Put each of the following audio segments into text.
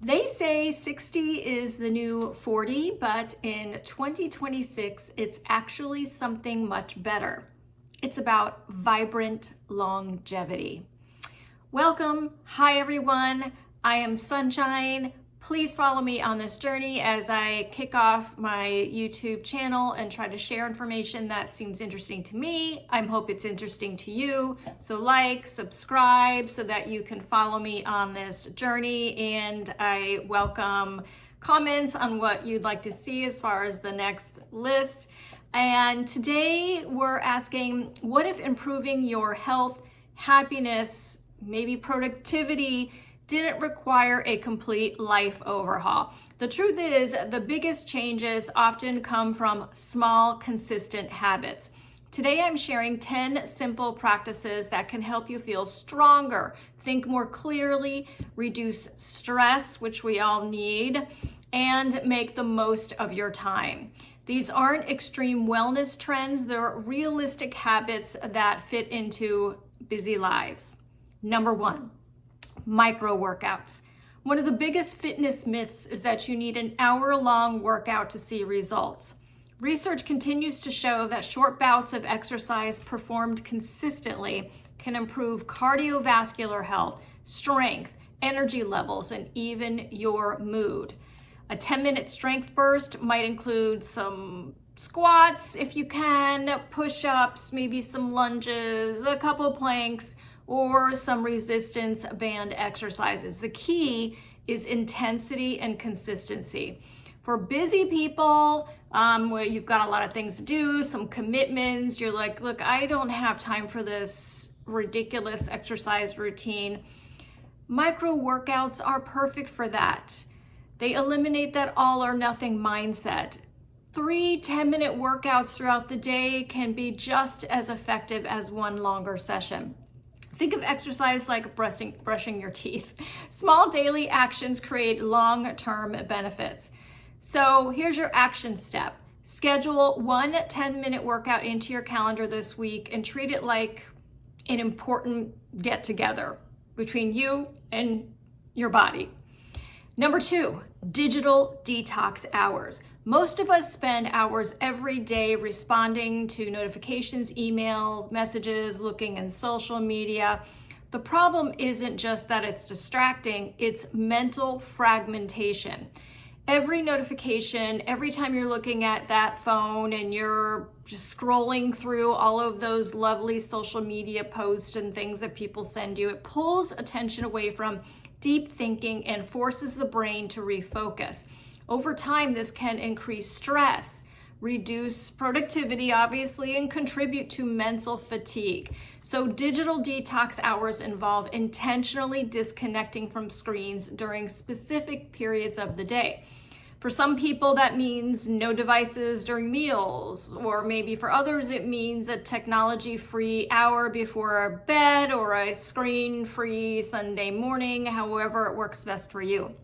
They say 60 is the new 40, but in 2026, it's actually something much better. It's about vibrant longevity. Welcome. Hi, everyone. I am Sunshine. Please follow me on this journey as I kick off my YouTube channel and try to share information that seems interesting to me. I hope it's interesting to you. So like, subscribe so that you can follow me on this journey. And I welcome comments on what you'd like to see as far as the next list. And today we're asking, what if improving your health, happiness, maybe productivity didn't require a complete life overhaul? The truth is, the biggest changes often come from small, consistent habits. Today, I'm sharing 10 simple practices that can help you feel stronger, think more clearly, reduce stress, which we all need, and make the most of your time. These aren't extreme wellness trends, they're realistic habits that fit into busy lives. Number one, micro workouts. One of the biggest fitness myths is that you need an hour-long workout to see results. Research continues to show that short bouts of exercise performed consistently can improve cardiovascular health, strength, energy levels, and even your mood. A 10-minute strength burst might include some squats if you can, push-ups, maybe some lunges, a couple planks, or some resistance band exercises. The key is intensity and consistency. For busy people, where you've got a lot of things to do, some commitments, you're like, look, I don't have time for this ridiculous exercise routine. Micro workouts are perfect for that. They eliminate that all or nothing mindset. 3 10-minute workouts throughout the day can be just as effective as one longer session. Think of exercise like brushing your teeth. Small daily actions create long-term benefits. So here's your action step. Schedule one 10-minute workout into your calendar this week and treat it like an important get-together between you and your body. Number 2, digital detox hours. Most of us spend hours every day responding to notifications, emails, messages, looking in social media. The problem isn't just that it's distracting, it's mental fragmentation. Every notification, every time you're looking at that phone and you're just scrolling through all of those lovely social media posts and things that people send you, it pulls attention away from deep thinking and forces the brain to refocus. Over time, this can increase stress, reduce productivity, obviously, and contribute to mental fatigue. So digital detox hours involve intentionally disconnecting from screens during specific periods of the day. For some people, that means no devices during meals, or maybe for others, it means a technology-free hour before bed or a screen-free Sunday morning, however it works best for you.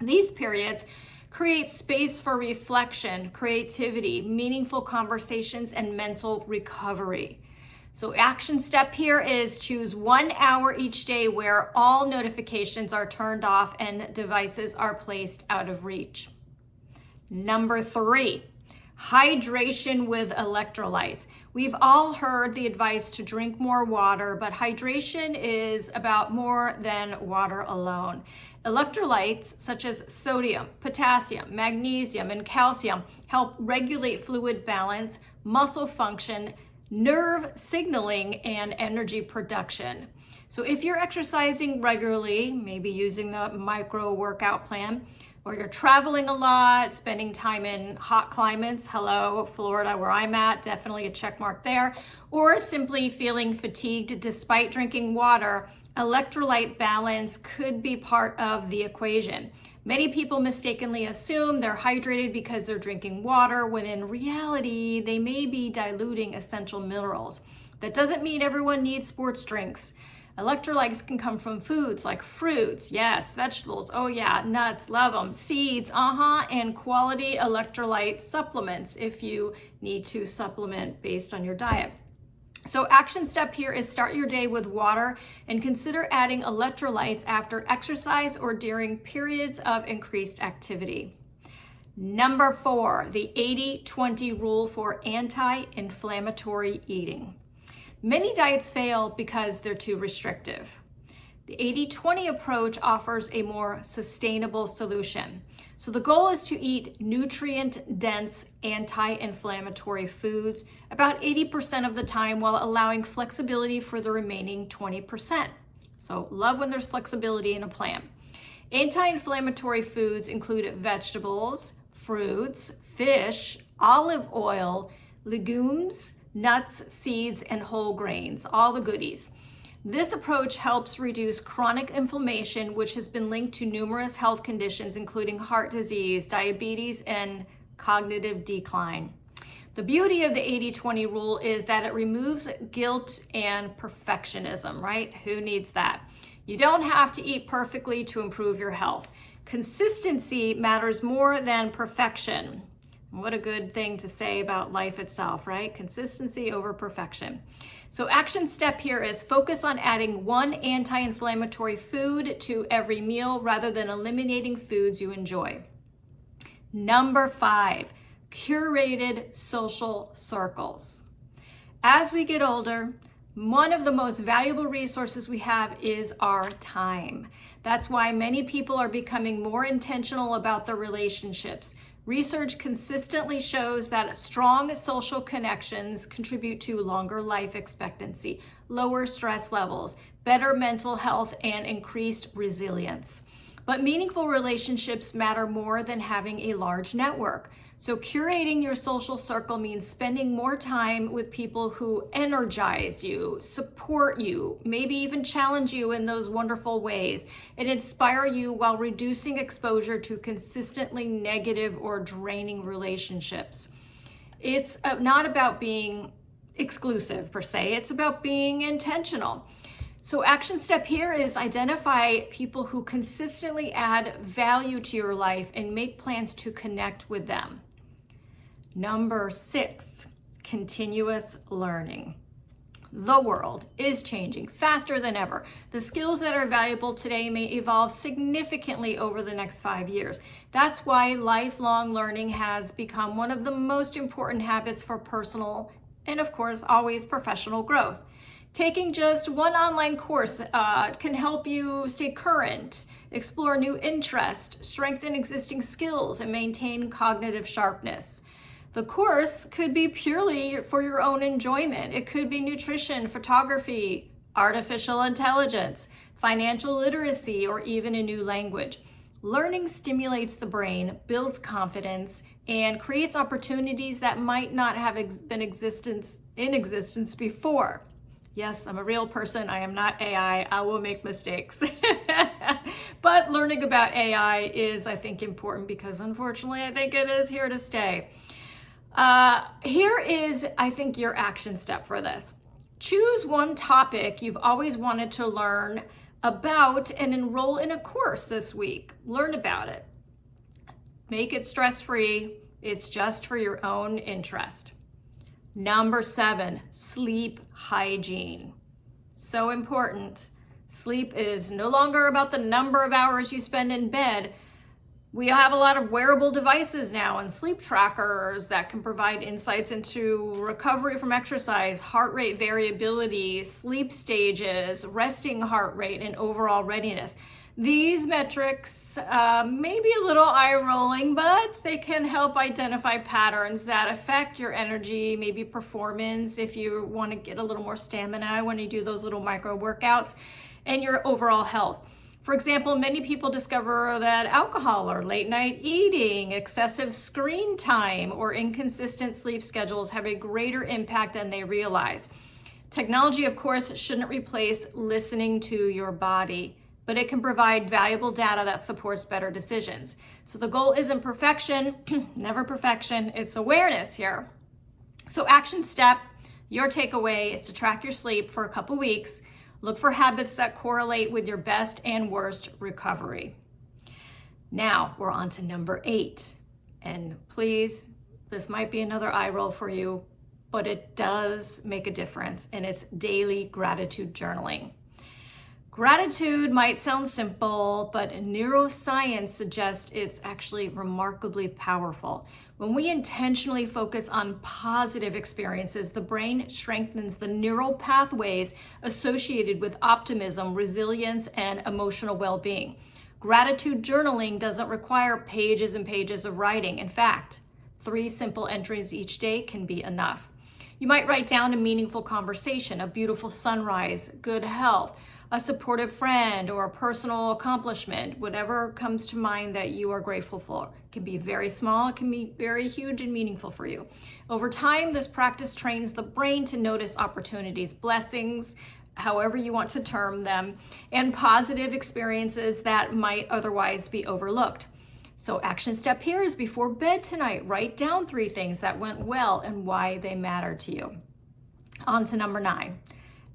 These periods create space for reflection, creativity, meaningful conversations, and mental recovery. So action step here is choose 1 hour each day where all notifications are turned off and devices are placed out of reach. Number 3, hydration with electrolytes. We've all heard the advice to drink more water, but hydration is about more than water alone. Electrolytes such as sodium, potassium, magnesium, and calcium help regulate fluid balance, muscle function, nerve signaling, and energy production. So if you're exercising regularly, maybe using the micro workout plan, or you're traveling a lot, spending time in hot climates, hello, Florida, where I'm at, definitely a check mark there, or simply feeling fatigued despite drinking water, electrolyte balance could be part of the equation. Many people mistakenly assume they're hydrated because they're drinking water, when in reality, they may be diluting essential minerals. That doesn't mean everyone needs sports drinks. Electrolytes can come from foods like fruits, yes, vegetables, oh yeah, nuts, love them, seeds, and quality electrolyte supplements if you need to supplement based on your diet. So action step here is start your day with water and consider adding electrolytes after exercise or during periods of increased activity. Number 4, the 80-20 rule for anti-inflammatory eating. Many diets fail because they're too restrictive. The 80-20 approach offers a more sustainable solution. So the goal is to eat nutrient-dense anti-inflammatory foods about 80% of the time while allowing flexibility for the remaining 20%. So love when there's flexibility in a plan. Anti-inflammatory foods include vegetables, fruits, fish, olive oil, legumes, nuts, seeds, and whole grains, all the goodies. This approach helps reduce chronic inflammation, which has been linked to numerous health conditions, including heart disease, diabetes, and cognitive decline. The beauty of the 80-20 rule is that it removes guilt and perfectionism, right? Who needs that? You don't have to eat perfectly to improve your health. Consistency matters more than perfection. What a good thing to say about life itself, right? Consistency over perfection. So action step here is focus on adding one anti-inflammatory food to every meal rather than eliminating foods you enjoy. Number 5, curated social circles. As we get older, one of the most valuable resources we have is our time. That's why many people are becoming more intentional about their relationships. Research consistently shows that strong social connections contribute to longer life expectancy, lower stress levels, better mental health, and increased resilience. But meaningful relationships matter more than having a large network. So curating your social circle means spending more time with people who energize you, support you, maybe even challenge you in those wonderful ways, and inspire you while reducing exposure to consistently negative or draining relationships. It's not about being exclusive per se, it's about being intentional. So action step here is identify people who consistently add value to your life and make plans to connect with them. Number 6, continuous learning. The world is changing faster than ever. The skills that are valuable today may evolve significantly over the next 5 years. That's why lifelong learning has become one of the most important habits for personal and, of course, always professional growth. Taking just one online course can help you stay current, explore new interests, strengthen existing skills, and maintain cognitive sharpness. The course could be purely for your own enjoyment. It could be nutrition, photography, artificial intelligence, financial literacy, or even a new language. Learning stimulates the brain, builds confidence, and creates opportunities that might not have been in existence before. Yes, I'm a real person. I am not AI. I will make mistakes. But learning about AI is, I think, important because unfortunately, I think it is here to stay. Here is, I think, your action step for this. Choose one topic you've always wanted to learn about and enroll in a course this week. Learn about it. Make it stress-free. It's just for your own interest. Number 7, sleep hygiene. So important. Sleep is no longer about the number of hours you spend in bed. We have a lot of wearable devices now and sleep trackers that can provide insights into recovery from exercise, heart rate variability, sleep stages, resting heart rate, and overall readiness. These metrics may be a little eye-rolling, but they can help identify patterns that affect your energy, maybe performance if you want to get a little more stamina when you do those little micro workouts, and your overall health. For example, many people discover that alcohol or late night eating, excessive screen time, or inconsistent sleep schedules have a greater impact than they realize. Technology, of course, shouldn't replace listening to your body, but it can provide valuable data that supports better decisions. So the goal isn't perfection, never perfection, it's awareness here. So action step, your takeaway is to track your sleep for a couple weeks. Look for habits that correlate with your best and worst recovery. Now we're on to number 8. And please, this might be another eye roll for you. but it does make a difference, and it's daily gratitude journaling. Gratitude might sound simple, but neuroscience suggests it's actually remarkably powerful. When we intentionally focus on positive experiences, the brain strengthens the neural pathways associated with optimism, resilience, and emotional well-being. Gratitude journaling doesn't require pages and pages of writing. In fact, 3 simple entries each day can be enough. You might write down a meaningful conversation, a beautiful sunrise, good health, a supportive friend, or a personal accomplishment, whatever comes to mind that you are grateful for. It can be very small, it can be very huge and meaningful for you. Over time, this practice trains the brain to notice opportunities, blessings, however you want to term them, and positive experiences that might otherwise be overlooked. So action step here is before bed tonight, write down 3 things that went well and why they matter to you. On to number 9,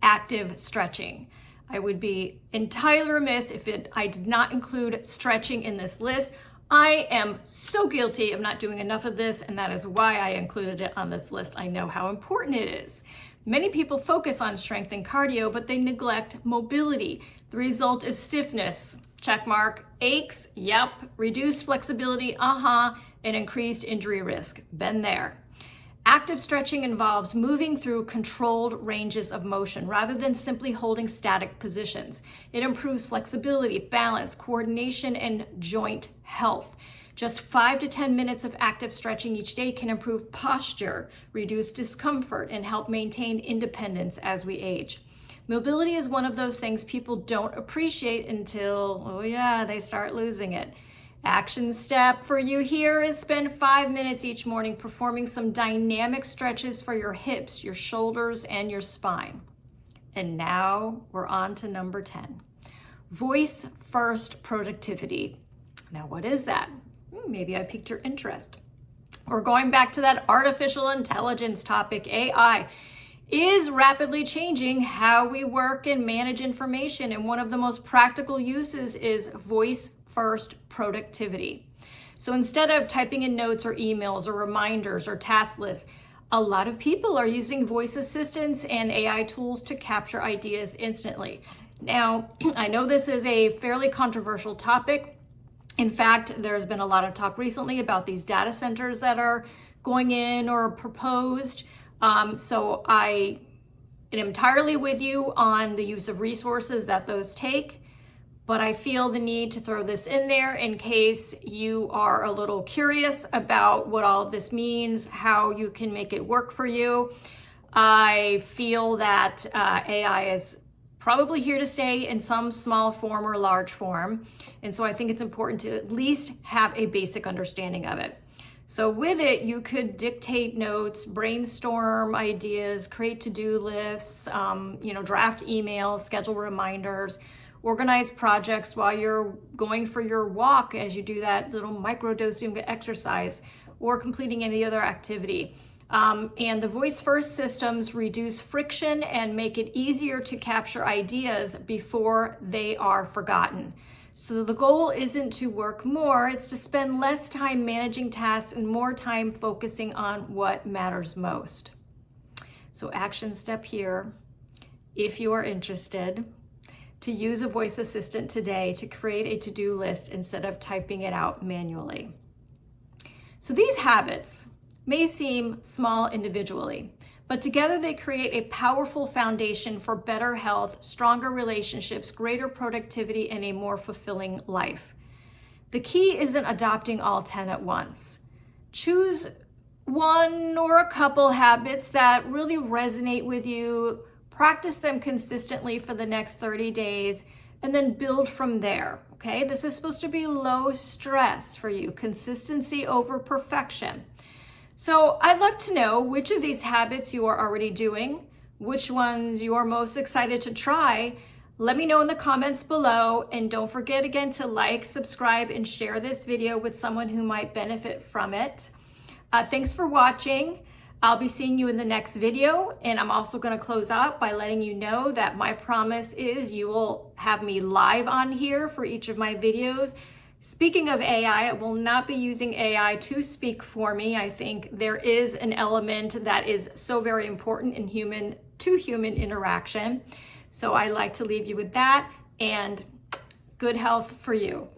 active stretching. I would be entirely remiss if I did not include stretching in this list. I am so guilty of not doing enough of this, and that is why I included it on this list. I know how important it is. Many people focus on strength and cardio, but they neglect mobility. The result is stiffness, check mark, aches, yep, reduced flexibility, and increased injury risk, been there. Active stretching involves moving through controlled ranges of motion rather than simply holding static positions. It improves flexibility, balance, coordination, and joint health. Just 5 to 10 minutes of active stretching each day can improve posture, reduce discomfort, and help maintain independence as we age. Mobility is one of those things people don't appreciate until, they start losing it. Action step for you here is spend 5 minutes each morning performing some dynamic stretches for your hips, your shoulders, and your spine. And now we're on to number 10, voice first productivity. Now, what is that? Maybe I piqued your interest. We're going back to that artificial intelligence topic. AI is rapidly changing how we work and manage information, and one of the most practical uses is voice first productivity. So instead of typing in notes or emails or reminders or task lists, a lot of people are using voice assistants and AI tools to capture ideas instantly. Now, I know this is a fairly controversial topic. In fact, there's been a lot of talk recently about these data centers that are going in or proposed. So I am entirely with you on the use of resources that those take. But I feel the need to throw this in there in case you are a little curious about what all of this means, how you can make it work for you. I feel that AI is probably here to stay in some small form or large form. And so I think it's important to at least have a basic understanding of it. So with it, you could dictate notes, brainstorm ideas, create to-do lists, draft emails, schedule reminders, organize projects while you're going for your walk as you do that little microdosing exercise or completing any other activity. And the voice first systems reduce friction and make it easier to capture ideas before they are forgotten. So the goal isn't to work more, it's to spend less time managing tasks and more time focusing on what matters most. So action step here, if you are interested, to use a voice assistant today to create a to-do list instead of typing it out manually. So these habits may seem small individually, but together they create a powerful foundation for better health, stronger relationships, greater productivity, and a more fulfilling life. The key isn't adopting all 10 at once. Choose one or a couple habits that really resonate with you, practice them consistently for the next 30 days, and then build from there, okay? This is supposed to be low stress for you, consistency over perfection. So I'd love to know which of these habits you are already doing, which ones you are most excited to try. Let me know in the comments below, and don't forget again to like, subscribe, and share this video with someone who might benefit from it. Thanks for watching. I'll be seeing you in the next video, and I'm also going to close out by letting you know that my promise is you will have me live on here for each of my videos Speaking of AI, I will not be using AI to speak for me. I think there is an element that is so very important in human to human interaction. So I like to leave you with that, and good health for you.